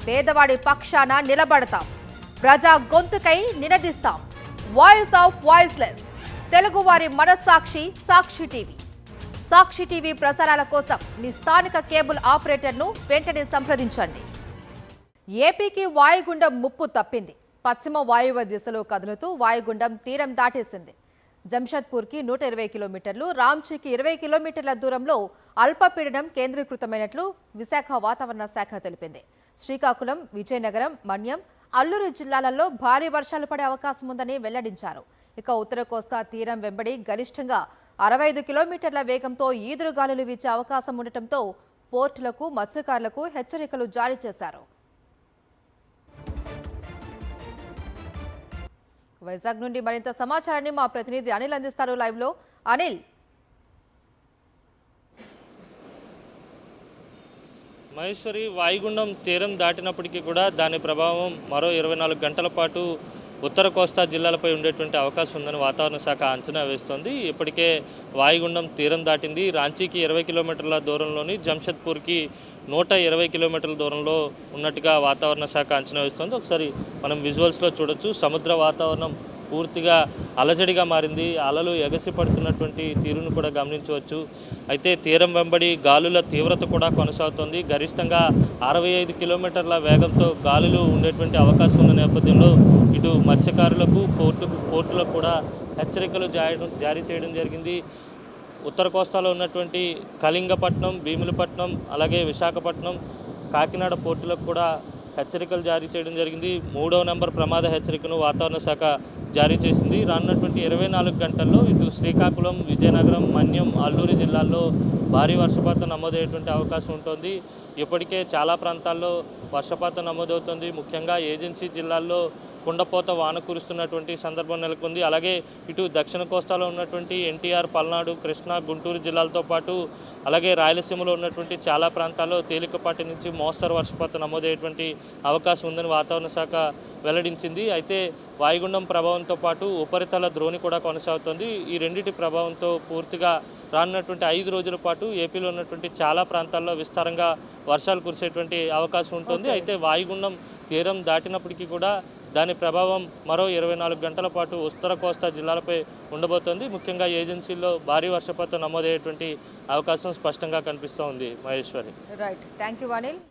పేదవాడి పక్షాన నిలబడతాం, ప్రజా గొంతుకై నినదిస్తాం. వాయిస్ ఆఫ్ వాయిస్లెస్, తెలుగువారి మనస్సాక్షి సాక్షి టీవీ. సాక్షి టీవీ ప్రసారాల కోసం మీ స్థానిక కేబుల్ ఆపరేటర్ను వెంటనే సంప్రదించండి. ఏపీకి వాయుగుండం ముప్పు తప్పింది. పశ్చిమ వాయువ్య దిశలో కదులుతూ వాయుగుండం తీరం దాటేసింది. జంషెడ్పూర్కి 120 కిలోమీటర్లు, రాంచీకి 20 కిలోమీటర్ల దూరంలో అల్పపీడనం కేంద్రీకృతమైనట్లు విశాఖ వాతావరణ శాఖ తెలిపింది. శ్రీకాకుళం, విజయనగరం, మన్యం, అల్లూరు జిల్లాలలో భారీ వర్షాలు పడే అవకాశం ఉందని వెల్లడించారు. ఇక ఉత్తర కోస్తా తీరం వెంబడి గరిష్టంగా 65 కిలోమీటర్ల వేగంతో ఈదురుగాలులు వీచే అవకాశం ఉండటంతో పోర్టులకు, మత్స్యకారులకు హెచ్చరికలు జారీ చేశారు. వైజాగ్ నుండి మరింత సమాచారాన్ని మా ప్రతినిధి అనిల్ అందిస్తారు లైవ్ లో. అనిల్, మహేశ్వరి, వాయుగుండం తీరం దాటినప్పటికీ కూడా దాని ప్రభావం మరో 24 గంటల పాటు ఉత్తర కోస్తా జిల్లాలపై ఉండేటువంటి అవకాశం ఉందని వాతావరణ శాఖ అంచనా వేస్తోంది. ఇప్పటికే వాయుగుండం తీరం దాటింది. రాంచీకి 20 కిలోమీటర్ల దూరంలోని జంషెడ్పూర్కి 120 కిలోమీటర్ల దూరంలో ఉన్నట్టుగా వాతావరణ శాఖ అంచనా వేస్తోంది. ఒకసారి మనం విజువల్స్లో చూడొచ్చు. సముద్ర వాతావరణం పూర్తిగా అలజడిగా మారింది. అలలు ఎగసి పడుతున్నటువంటి తీరును కూడా గమనించవచ్చు. అయితే తీరం వెంబడి గాలుల తీవ్రత కూడా కొనసాగుతోంది. గరిష్టంగా 65 కిలోమీటర్ల వేగంతో గాలులు ఉండేటువంటి అవకాశం ఉన్న నేపథ్యంలో ఇటు మత్స్యకారులకు, పోర్టులకు కూడా హెచ్చరికలు జారీ చేయడం జరిగింది. ఉత్తర కోస్తాలో ఉన్నటువంటి కళింగపట్నం, భీములపట్నం, అలాగే విశాఖపట్నం, కాకినాడ పోర్టులకు కూడా హెచ్చరికలు జారీ చేయడం జరిగింది. 3వ నెంబర్ ప్రమాద హెచ్చరికను వాతావరణ శాఖ జారీ చేసింది. రానున్నటువంటి 24 గంటల్లో ఇటు శ్రీకాకుళం, విజయనగరం, మన్యం, అల్లూరు జిల్లాల్లో భారీ వర్షపాతం నమోదయ్యేటువంటి అవకాశం ఉంటుంది. ఇప్పటికే చాలా ప్రాంతాల్లో వర్షపాతం నమోదవుతుంది. ముఖ్యంగా ఏజెన్సీ జిల్లాల్లో కుండపోత వాన కురుస్తున్నటువంటి సందర్భం నెలకొంది. అలాగే ఇటు దక్షిణ కోస్తాలో ఉన్నటువంటి ఎన్టీఆర్, పల్నాడు, కృష్ణా, గుంటూరు జిల్లాలతో పాటు అలాగే రాయలసీమలో ఉన్నటువంటి చాలా ప్రాంతాల్లో తేలికపాటి నుంచి మోస్తరు వర్షపాతం నమోదయ్యేటువంటి అవకాశం ఉందని వాతావరణ శాఖ వెల్లడించింది. అయితే వాయుగుండం ప్రభావంతో పాటు ఉపరితల ద్రోణి కూడా కొనసాగుతుంది. ఈ రెండింటి ప్రభావంతో పూర్తిగా రానున్నటువంటి 5 రోజుల పాటు ఏపీలో ఉన్నటువంటి చాలా ప్రాంతాల్లో విస్తారంగా వర్షాలు కురిసేటువంటి అవకాశం ఉంటుంది. అయితే వాయుగుండం తీరం దాటినప్పటికీ కూడా దాని ప్రభావం మరో 24 గంటల పాటు ఉత్తర కోస్తా జిల్లాలపై ఉండబోతోంది. ముఖ్యంగా ఏజెన్సీల్లో భారీ వర్షపాతం నమోదయ్యేటువంటి అవకాశం స్పష్టంగా కనిపిస్తూ ఉంది. Maheshwari. Right, thank you Anil.